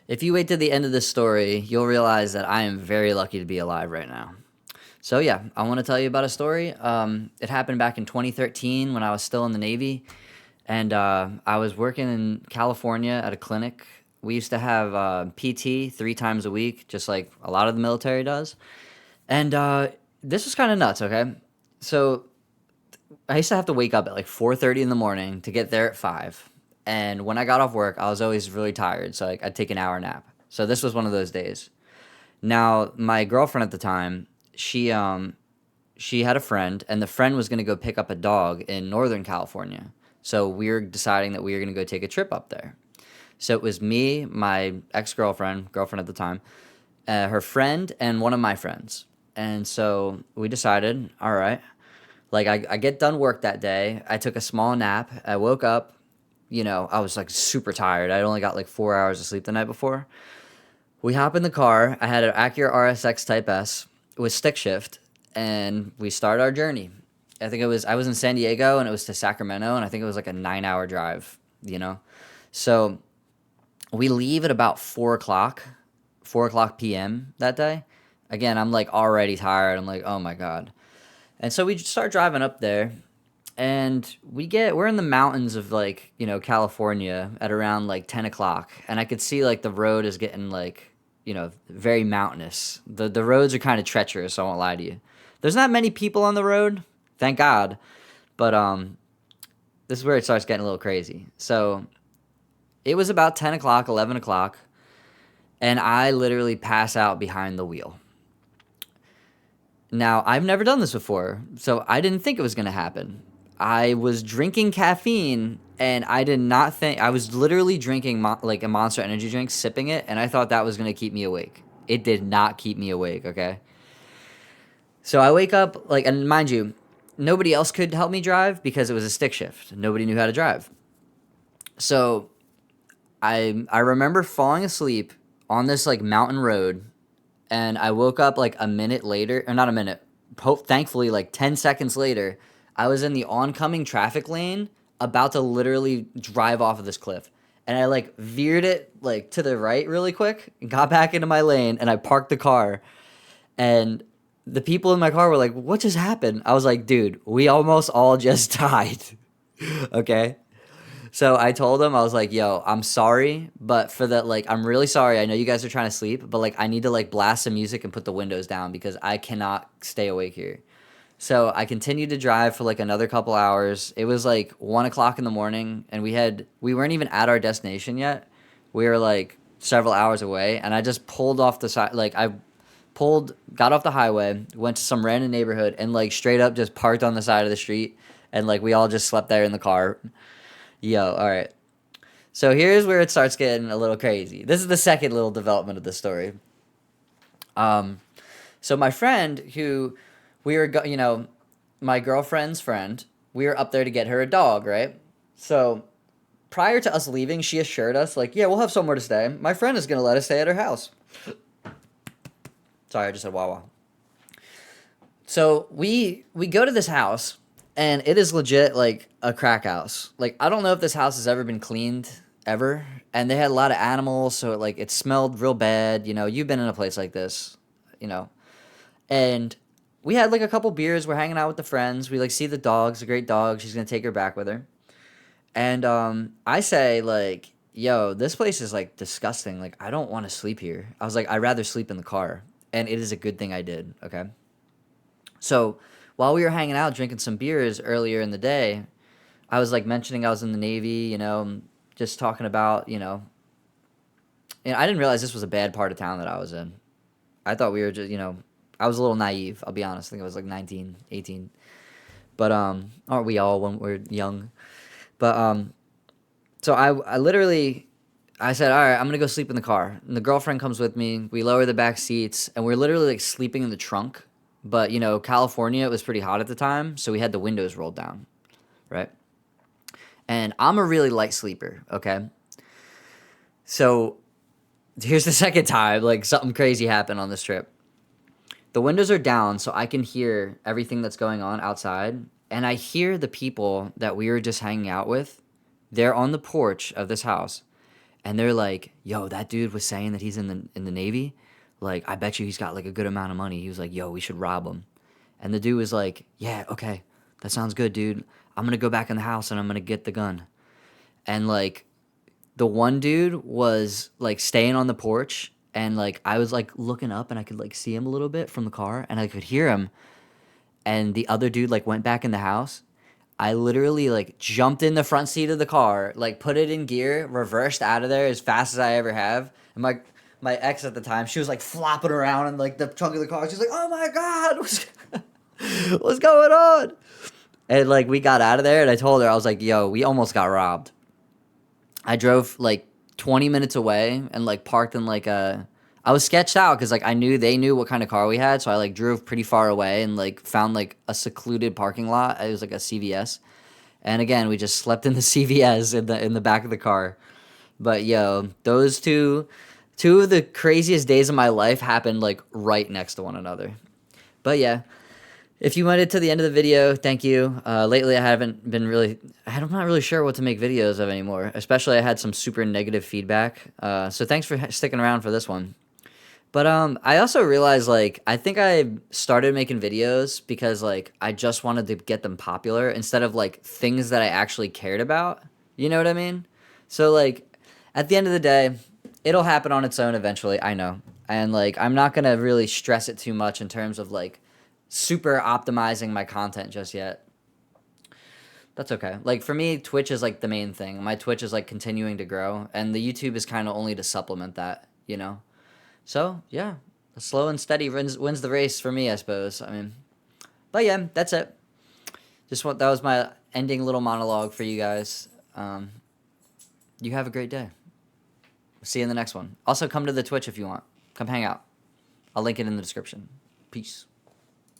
If you wait to the end of this story, you'll realize that I am very lucky to be alive right now. So yeah, I want to tell you about a story. It happened back in 2013 when I was still in the Navy, and I was working in California at a clinic. We used to have PT 3 times a week, just like a lot of the military does. And this was kind of nuts. Okay, so I used to have to wake up at like 4:30 in the morning to get there at 5. And when I got off work, I was always really tired, so like I'd take an hour nap. So this was one of those days. Now, my girlfriend at the time, she had a friend, and the friend was going to go pick up a dog in Northern California. So we were deciding that we were going to go take a trip up there. So it was me, my girlfriend at the time, her friend, and one of my friends. And so we decided, all right, like I get done work that day. I took a small nap. I woke up. I was like super tired. I'd only got like 4 hours of sleep the night before. We hop in the car. I had an Acura RSX Type S with stick shift, and we start our journey. I was in San Diego, and it was to Sacramento, and I think it was like a 9 hour drive. So we leave at about 4 o'clock, 4 o'clock p.m. that day. Again, I'm like already tired. I'm like, oh my god. And so we start driving up there, and we're in the mountains of like California at around like 10 o'clock, and I could see like the road is getting like very mountainous. The roads are kind of treacherous, so I won't lie to you. There's not many people on the road, thank God, but this is where it starts getting a little crazy. So it was about 10 o'clock, 11 o'clock, and I literally pass out behind the wheel. Now, I've never done this before, so I didn't think it was going to happen. I was drinking caffeine, and I did not think I was literally drinking like a Monster Energy drink, sipping it, and I thought that was going to keep me awake. It did not keep me awake, okay? So I wake up, like, and mind you, nobody else could help me drive because it was a stick shift. Nobody knew how to drive. So I remember falling asleep on this like mountain road, and I woke up like a minute later, or not a minute, thankfully like 10 seconds later. I was in the oncoming traffic lane, about to literally drive off of this cliff. And I like veered it like to the right really quick, got back into my lane, and I parked the car. And the people in my car were like, "What just happened?" I was like, "Dude, we almost all just died." Okay? So I told him, I was like, yo, I'm sorry, but for that, like, I'm really sorry. I know you guys are trying to sleep, but like, I need to like blast some music and put the windows down because I cannot stay awake here. So I continued to drive for like another couple hours. It was like 1 o'clock in the morning, and we weren't even at our destination yet. We were like several hours away, and I just pulled off the side. Like, got off the highway, went to some random neighborhood, and like straight up just parked on the side of the street, and like we all just slept there in the car. Yo, all right. So here's where it starts getting a little crazy. This is the second little development of the story. Um, so my friend, who we were, my girlfriend's friend, we were up there to get her a dog, right? So prior to us leaving, she assured us, like, yeah, we'll have somewhere to stay. My friend is gonna let us stay at her house. Sorry, I just said Wawa. So we go to this house, and it is legit like a crack house. Like, I don't know if this house has ever been cleaned ever, and they had a lot of animals, so it smelled real bad. You've been in a place like this, you know. And we had like a couple beers. We're hanging out with the friends. We like see the dog's a great dog. She's gonna take her back with her. And I say like, yo, this place is like disgusting. Like, I don't want to sleep here. I was like, I'd rather sleep in the car, and it is a good thing I did. Okay. So while we were hanging out drinking some beers earlier in the day, I was like mentioning I was in the Navy, just talking about, and I didn't realize this was a bad part of town that I was in. I thought we were just, I was a little naive, I'll be honest. I think I was like 19, 18. But aren't we all when we're young? But so I literally I said, "All right, I'm going to go sleep in the car." And the girlfriend comes with me. We lower the back seats, and we're literally like sleeping in the trunk. But, California, it was pretty hot at the time, so we had the windows rolled down, right? And I'm a really light sleeper, okay? So here's the second time, like, something crazy happened on this trip. The windows are down, so I can hear everything that's going on outside. And I hear the people that we were just hanging out with. They're on the porch of this house, And they're like, yo, that dude was saying that he's in the Navy. Like, I bet you he's got like a good amount of money. He was like, yo, we should rob him. And the dude was like, yeah, okay, that sounds good, dude. I'm gonna go back in the house and I'm gonna get the gun. And like the one dude was like staying on the porch, and like I was like looking up and I could like see him a little bit from the car and I could hear him. And the other dude like went back in the house. I literally like jumped in the front seat of the car, like put it in gear, reversed out of there as fast as I ever have. And my ex at the time, she was like flopping around in like the trunk of the car. She's like, "Oh my god, what's going on?" And like we got out of there, and I told her, I was like, "Yo, we almost got robbed." I drove like 20 minutes away and like parked in like a. I was sketched out because like I knew they knew what kind of car we had, so I like drove pretty far away and like found like a secluded parking lot. It was like a CVS, and again we just slept in the CVS in the back of the car. But yo, those two of the craziest days of my life happened like right next to one another. But yeah, if you made it to the end of the video, thank you. Lately, I haven't been really, I'm not really sure what to make videos of anymore. Especially, I had some super negative feedback. So thanks for sticking around for this one. But I also realized like I think I started making videos because like I just wanted to get them popular instead of like things that I actually cared about. You know what I mean? So like at the end of the day, it'll happen on its own eventually. I know, and like I'm not gonna really stress it too much in terms of like super optimizing my content just yet. That's okay. Like for me, Twitch is like the main thing. My Twitch is like continuing to grow, and the YouTube is kind of only to supplement that. You know. So yeah, slow and steady wins the race for me, I suppose. I mean, but yeah, that's it. Just what that was my ending little monologue for you guys. You have a great day. See you in the next one. Also, come to the Twitch if you want. Come hang out. I'll link it in the description. Peace.